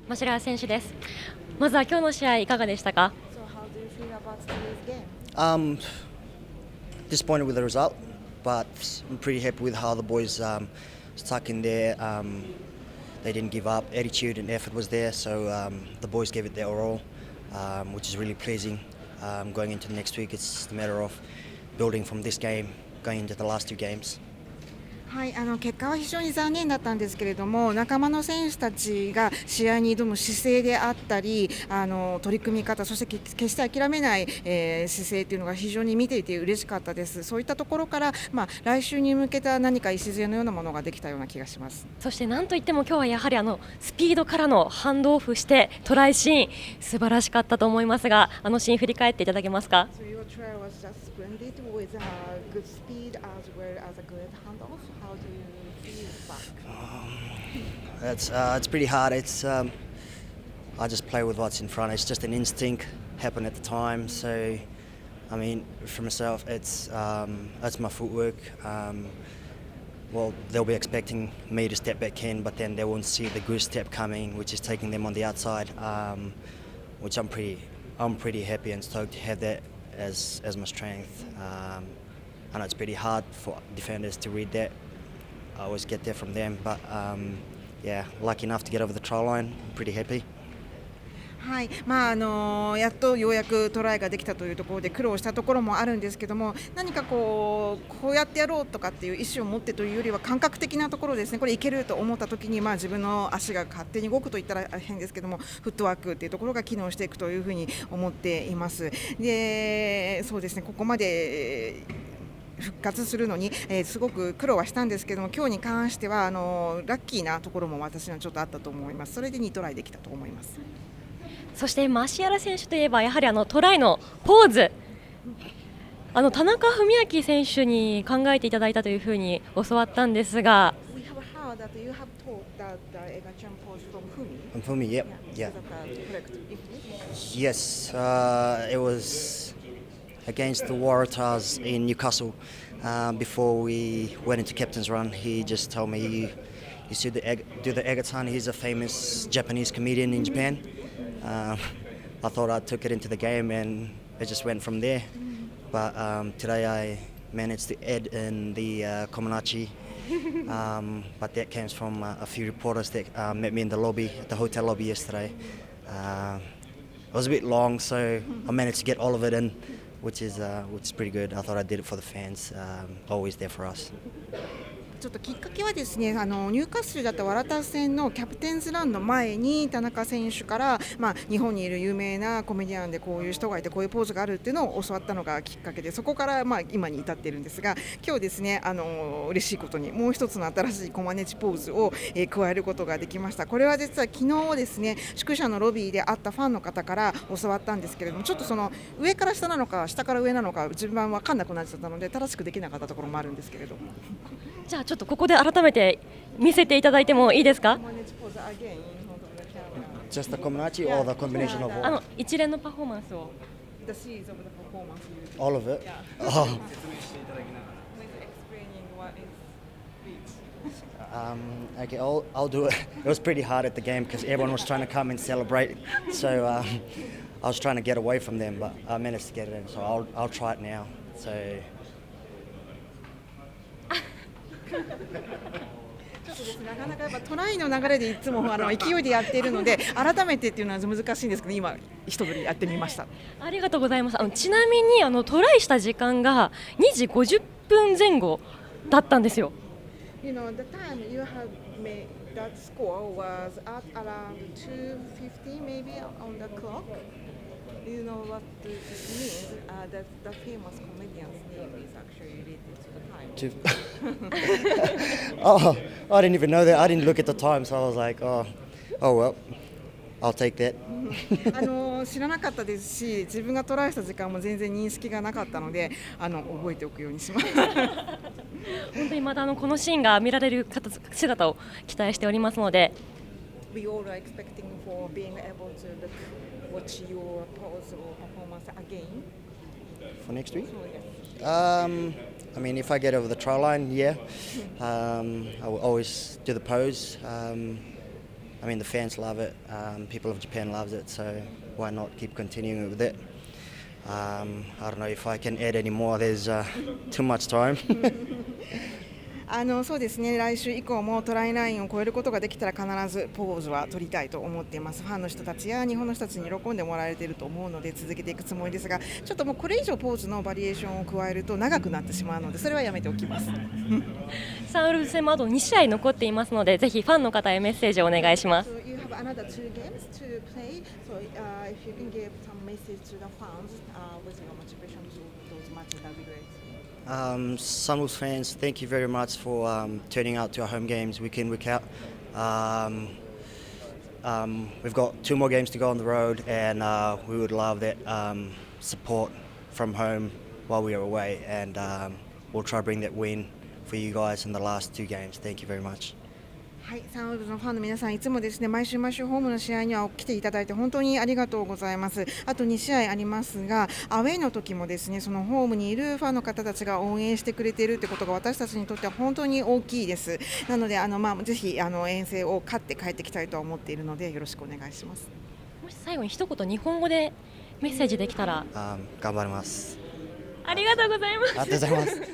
マシレワ選手です。まずは今日の試合いかがでしたか？ So how do you feel about today's game? Disappointed with the result, but I'm pretty happy with how the boys stuck in there. They didn't give up. Attitude and effort was there, so the boys gave it their all, which is really pleasing. Going into the next week, it's a matter of building from this game, going into the last two games. はい、結果は非常に残念だったんですけれども、仲間の選手たちが試合に挑む姿勢であったり、取り組み方、そして決して諦めない、姿勢というのが非常に見ていて嬉しかったです。そういったところから、来週に向けた何か礎のようなものができたような気がします。そして何といっても今日はやはりスピードからのハンドオフしてトライシーン素晴らしかったと思いますが、シーン振り返っていただけますか？ So your try was just splendid with good speed as well as a good handoff. How do you feel back? It's pretty hard. I just play with what's in front. It's just an instinct happened at the time. So, I mean, for myself, it's my footwork. Well, they'll be expecting me to step back in, but then they won't see the good step coming, which is taking them on the outside. Which I'm pretty happy and stoked to have that as my strength. I know it's pretty hard for defenders to read that. I always get that from them, but yeah, lucky enough to get over the try line. I'm pretty happy. はい、やっとようやくトライができたというところで苦労したところもあるんですけども、何かこうやってやろうとかっていう意思を持ってというよりは感覚的なところですね。これいけると思った時に、自分の足が勝手に動くといったら変ですけども、フットワークっていうところが機能していくというふうに思っています。で、そうですね、ここまで復活するのに、すごく苦労はしたんですけども、今日に関してはラッキーなところも私はちょっとあったと思います。それで2トライできたと思います。そしてマシアラ選手といえばやはりトライのポーズ、田中史明選手に考えていただいたというふうに教わったんですが、 We have heard that you have taught that Egachan pose from Fumi. And for me, yep, yeah. Is that correct? Yes, it was against the Waratahs in Newcastle. Before we went into captain's run, he just told me you should do the Egatan. He's a famous Japanese comedian in Japan. I thought I took it into the game and it just went from there. But today I managed to add in the Kominachi. But that came from a few reporters that met me in the lobby, at the hotel lobby yesterday. It was a bit long, so I managed to get all of it in, which is pretty good. I thought I did it for the fans, always there for us. ちょっときっかけはですね、ニューカッスルだったワラタ戦のキャプテンズランの前に田中選手から、日本にいる有名なコメディアンでこういう人がいてこういうポーズがあるっていうのを教わったのがきっかけで、そこから今に至っているんですが、今日ですね、嬉しいことにもう一つの新しいコマネチポーズを、加えることができました。これは実は昨日ですね、宿舎のロビーで会ったファンの方から教わったんですけれども、ちょっとその上から下なのか下から上なのか順番分かんなくなっちゃったので正しくできなかったところもあるんですけれども。じゃあちょっとここで改めて見せていただいてもいいですか？ Just the Kominachi or the combination of all? 一連のパフォーマンスを。 The series of the performance you All of it? Yeah. Oh. with explaining what is speech. Okay, I'll do it. It was pretty hard at the game because everyone was trying to come and celebrate. So I was trying to get away from them, but I managed to get it in. So I'll try it now. So. ちょっとですね、なかなかやっぱトライの流れでいつも勢いでやっているので改めてっていうのは難しいんですけど、今一振りやってみました。ありがとうございます。ちなみにトライした時間が2時50分前後だったんですよ。You know, the time you have made that score was at around 2:50 maybe on the clock. You know what it means? That the famous comedian's name is actually related to the time. Oh, I didn't even know that. I didn't look at the time, so I was like, oh well, I'll take that. 知らなかったですし、自分がトライした時間も全然認識がなかったので、覚えておくようにします。本当にまたこのシーンが見られる姿を期待しておりますので。We all are expecting for being able to watch your pose or performance again. For next week? So, yes. I mean, if I get over the try line, yeah. I will always do the pose. I mean, the fans love it. People of Japan loves it, so why not keep continuing with it? I don't know if I can add any more. There's too much time. そうですね、来週以降もトライラインを超えることができたら必ずポーズは取りたいと思っています。ファンの人たちや日本の人たちに喜んでもらえていると思うので続けていくつもりですが、ちょっともうこれ以上ポーズのバリエーションを加えると長くなってしまうので、それはやめておきます。サンウルブズ戦もあと2試合残っていますので、ぜひファンの方へメッセージをお願いします。So you have another 2 games to play. So if you can give some message to the fans with your motivation to those matches, that would be great. Sunwolves fans, thank you very much for turning out to our home games week in, week out. We've got 2 more games to go on the road, and we would love that support from home while we are away, and we'll try to bring that win for you guys in the last 2 games. Thank you very much. はい、サンウルブズのファンの皆さん、いつもですね毎週ホームの試合には来ていただいて本当にありがとうございます。あと2試合ありますが、アウェイの時もですねそのホームにいるファンの方たちが応援してくれているということが私たちにとっては本当に大きいです。なのでぜひ遠征を勝って帰ってきたいと思っているのでよろしくお願いします。もし最後に一言日本語でメッセージできたら。頑張ります。ありがとうございます。ありがとうございます。